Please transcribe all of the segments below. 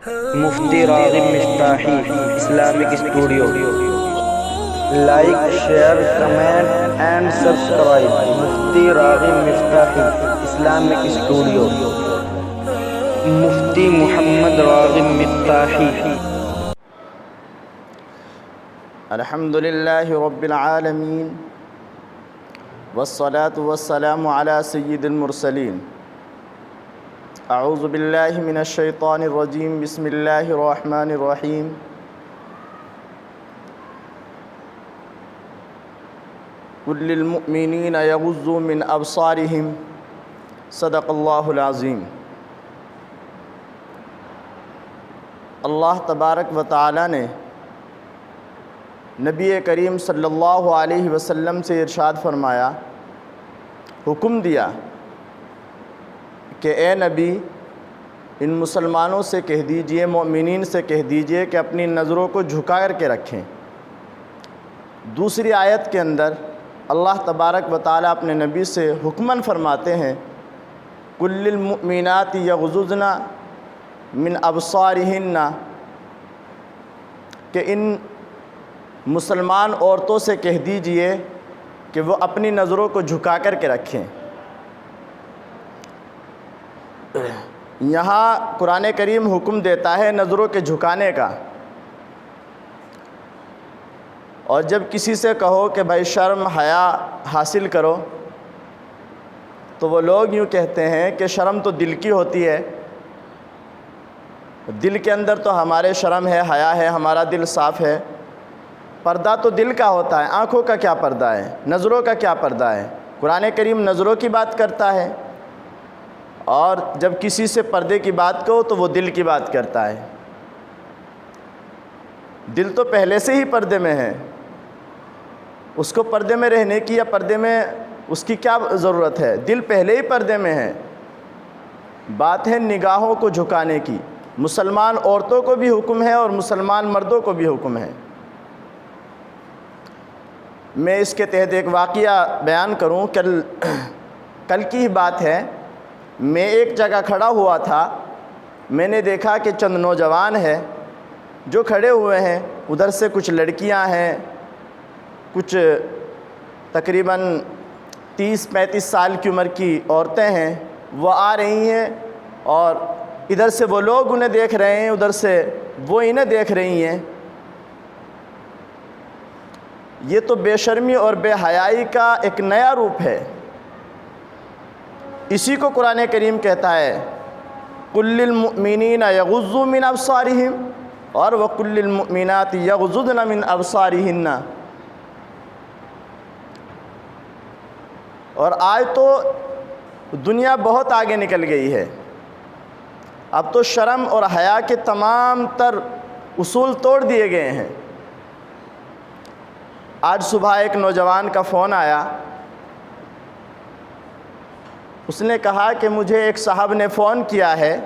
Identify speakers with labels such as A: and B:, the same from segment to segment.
A: Mufti Raghib Miftahi Islamic studio like share comment and subscribe مفتی Raghib Miftahi Islamic studio مفتی محمد راغب مفتاحی
B: الحمد للہ رب العالمین والصلاة والسلام علی سید المرسلین اعوذ باللہ من الشیطان الرجیم بسم اللہ الرحمن الرحیم قل للمؤمنین یغضوا من ابصارہم صدق اللہ العظیم۔ اللہ تبارک و تعالی نے نبی کریم صلی اللہ علیہ وسلم سے ارشاد فرمایا، حکم دیا کہ اے نبی ان مسلمانوں سے کہہ دیجئے، مومنین سے کہہ دیجئے کہ اپنی نظروں کو جھکا کر کے رکھیں۔ دوسری آیت کے اندر اللہ تبارک و تعالیٰ اپنے نبی سے حکماً فرماتے ہیں، قل للمؤمنات یغضضن من ابصارہن، کہ ان مسلمان عورتوں سے کہہ دیجئے کہ وہ اپنی نظروں کو جھکا کر کے رکھیں۔ یہاں قرآن کریم حکم دیتا ہے نظروں کے جھکانے کا، اور جب کسی سے کہو کہ بھائی شرم حیا حاصل کرو تو وہ لوگ یوں کہتے ہیں کہ شرم تو دل کی ہوتی ہے، دل کے اندر تو ہمارے شرم ہے، حیا ہے، ہمارا دل صاف ہے۔ پردہ تو دل کا ہوتا ہے، آنکھوں کا کیا پردہ ہے، نظروں کا کیا پردہ ہے؟ قرآن کریم نظروں کی بات کرتا ہے، اور جب کسی سے پردے کی بات کہو تو وہ دل کی بات کرتا ہے۔ دل تو پہلے سے ہی پردے میں ہے، اس کو پردے میں رہنے کی یا پردے میں اس کی کیا ضرورت ہے؟ دل پہلے ہی پردے میں ہے۔ بات ہے نگاہوں کو جھکانے کی۔ مسلمان عورتوں کو بھی حکم ہے اور مسلمان مردوں کو بھی حکم ہے۔ میں اس کے تحت ایک واقعہ بیان کروں، کل کی ہی بات ہے۔ میں ایک جگہ کھڑا ہوا تھا، میں نے دیکھا کہ چند نوجوان ہیں جو کھڑے ہوئے ہیں، ادھر سے کچھ لڑکیاں ہیں، کچھ تقریباً 30-35 سال کی عمر کی عورتیں ہیں، وہ آ رہی ہیں اور ادھر سے وہ لوگ انہیں دیکھ رہے ہیں، ادھر سے وہ انہیں دیکھ رہی ہیں۔ یہ تو بے شرمی اور بے حیائی کا ایک نیا روپ ہے۔ اسی کو قرآن کریم کہتا ہے، قل للمؤمنین یغضوا من ابصارہم، اور وقل للمؤمنات یغضضن من ابصارہن۔ اور آج تو دنیا بہت آگے نکل گئی ہے، اب تو شرم اور حیا کے تمام تر اصول توڑ دیے گئے ہیں۔ آج صبح ایک نوجوان کا فون آیا، اس نے کہا کہ مجھے ایک صاحب نے فون کیا ہے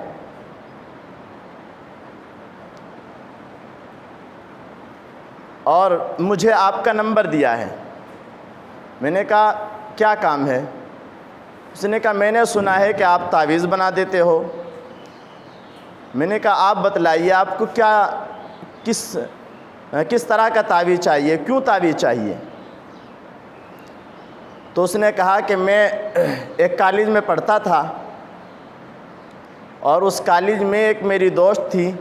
B: اور مجھے آپ کا نمبر دیا ہے۔ میں نے کہا کیا کام ہے؟ اس نے کہا میں نے سنا ہے کہ آپ تعویذ بنا دیتے ہو۔ میں نے کہا آپ بتلائیے آپ کو کیا کس طرح کا تعویذ چاہیے، کیوں تعویذ چاہیے؟ تو اس نے کہا کہ میں ایک کالج میں پڑھتا تھا اور اس کالج میں ایک میری دوست تھی،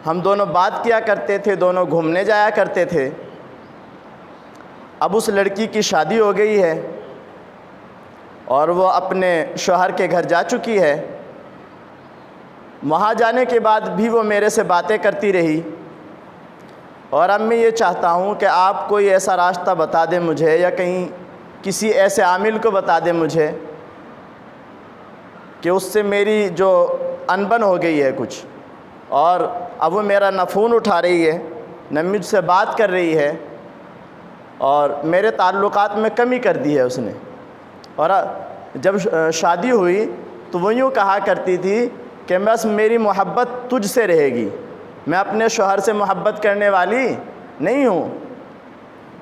B: ہم دونوں بات کیا کرتے تھے، دونوں گھومنے جایا کرتے تھے۔ اب اس لڑکی کی شادی ہو گئی ہے اور وہ اپنے شوہر کے گھر جا چکی ہے۔ وہاں جانے کے بعد بھی وہ میرے سے باتیں کرتی رہی، اور اب میں یہ چاہتا ہوں کہ آپ کوئی ایسا راستہ بتا دیں مجھے، یا کہیں کسی ایسے عامل کو بتا دیں مجھے کہ اس سے میری جو انبن ہو گئی ہے کچھ، اور اب وہ میرا نہ فون اٹھا رہی ہے نہ مجھ سے بات کر رہی ہے، اور میرے تعلقات میں کمی کر دی ہے اس نے۔ اور جب شادی ہوئی تو وہ یوں کہا کرتی تھی کہ بس میری محبت تجھ سے رہے گی، میں اپنے شوہر سے محبت کرنے والی نہیں ہوں۔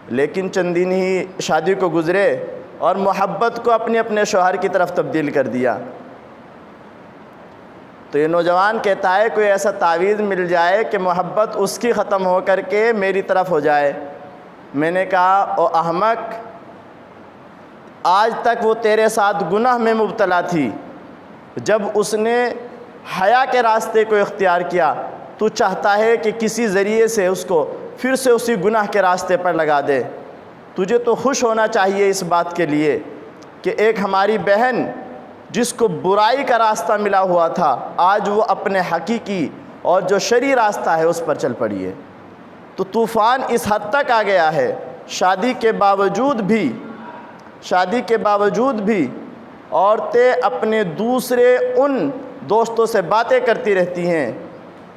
B: لیکن چند دن ہی شادی کو گزرے اور محبت کو اپنے شوہر کی طرف تبدیل کر دیا۔ تو یہ نوجوان کہتا ہے کوئی ایسا تعویذ مل جائے کہ محبت اس کی ختم ہو کر کے میری طرف ہو جائے۔ میں نے کہا او احمق، آج تک وہ تیرے ساتھ گناہ میں مبتلا تھی، جب اس نے حیا کے راستے کو اختیار کیا تو چاہتا ہے کہ کسی ذریعے سے اس کو پھر سے اسی گناہ کے راستے پر لگا دے۔ تجھے تو خوش ہونا چاہیے اس بات کے لیے کہ ایک ہماری بہن جس کو برائی کا راستہ ملا ہوا تھا، آج وہ اپنے حقیقی اور جو شرعی راستہ ہے اس پر چل پڑی ہے۔ تو طوفان اس حد تک آ گیا ہے، شادی کے باوجود بھی عورتیں اپنے دوسرے ان دوستوں سے باتیں کرتی رہتی ہیں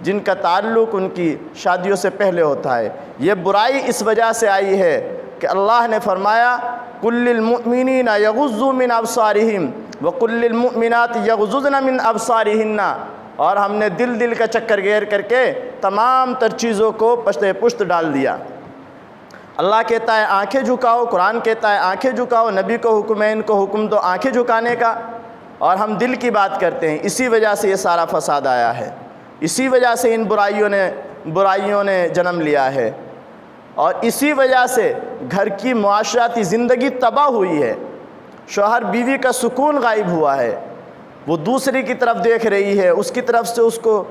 B: جن کا تعلق ان کی شادیوں سے پہلے ہوتا ہے۔ یہ برائی اس وجہ سے آئی ہے کہ اللہ نے فرمایا قُل لِّلْمُؤْمِنِينَ يَغُضُّوا مِنْ أَبْصَارِهِمْ وَقُل لِّلْمُؤْمِنَاتِ يَغْضُضْنَ مِنْ أَبْصَارِهِنَّ، اور ہم نے دل کا چکر گیر کر کے تمام تر چیزوں کو پشت ڈال دیا۔ اللہ کہتا ہے آنکھیں جھکاؤ، قرآن کہتا ہے آنکھیں جھکاؤ، نبی کو حکم ہے ان کو حکم دو آنکھیں جھکانے کا، اور ہم دل کی بات کرتے ہیں۔ اسی وجہ سے یہ سارا فساد آیا ہے، اسی وجہ سے ان برائیوں نے جنم لیا ہے، اور اسی وجہ سے گھر کی معاشرتی زندگی تباہ ہوئی ہے۔ شوہر بیوی کا سکون غائب ہوا ہے، وہ دوسری کی طرف دیکھ رہی ہے، اس کی طرف سے اس کو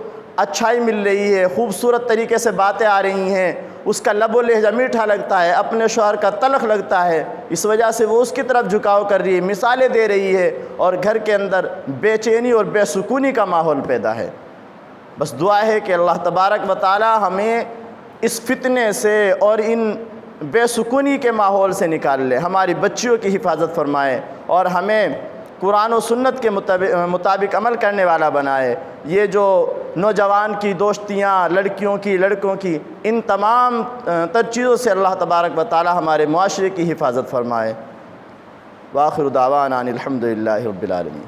B: اچھائی مل رہی ہے، خوبصورت طریقے سے باتیں آ رہی ہیں، اس کا لب و لہجہ میٹھا لگتا ہے، اپنے شوہر کا تلخ لگتا ہے، اس وجہ سے وہ اس کی طرف جھکاؤ کر رہی ہے، مثالیں دے رہی ہے، اور گھر کے اندر بے چینی اور بے سکونی کا ماحول پیدا ہے۔ بس دعا ہے کہ اللہ تبارک و تعالی ہمیں اس فتنے سے اور ان بے سکونی کے ماحول سے نکال لے، ہماری بچیوں کی حفاظت فرمائے، اور ہمیں قرآن و سنت کے مطابق عمل کرنے والا بنائے۔ یہ جو نوجوان کی دوستیاں، لڑکیوں کی لڑکوں کی، ان تمام تر چیزوں سے اللہ تبارک و تعالی ہمارے معاشرے کی حفاظت فرمائے۔ وآخر دعوانا ان الحمدللہ رب العالمین۔